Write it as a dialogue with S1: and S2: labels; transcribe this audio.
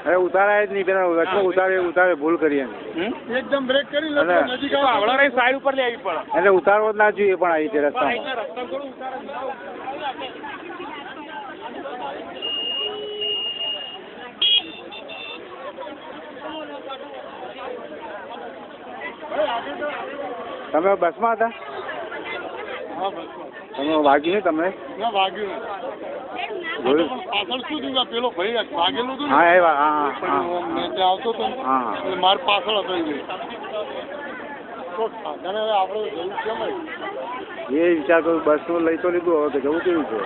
S1: અરે ઉતારાય જ નહીં, પેલા વચમાં ઉતારે ભૂલ કરી
S2: એકદમ બ્રેક કરી નજીક સાઈડ ઉપર લઈ આવી પડે
S1: એટલે ઉતારવો જ ના જોઈએ, પણ આવી રીતે રસ્તામાં તમે બસમાં હતા? તમે વાગ્યું નહીં તમને?
S2: ના વાગ્યું પાછળ શું થયું પેલો ભાઈ વાગેલું હતું
S1: હા એ હા
S2: આવતો હતો ને મારી પાછળ હતો આપણે જવું કેમ
S1: એ વિચાર કરું બસ લઈ તો લીધું, હવે કે જવું કેવું છે.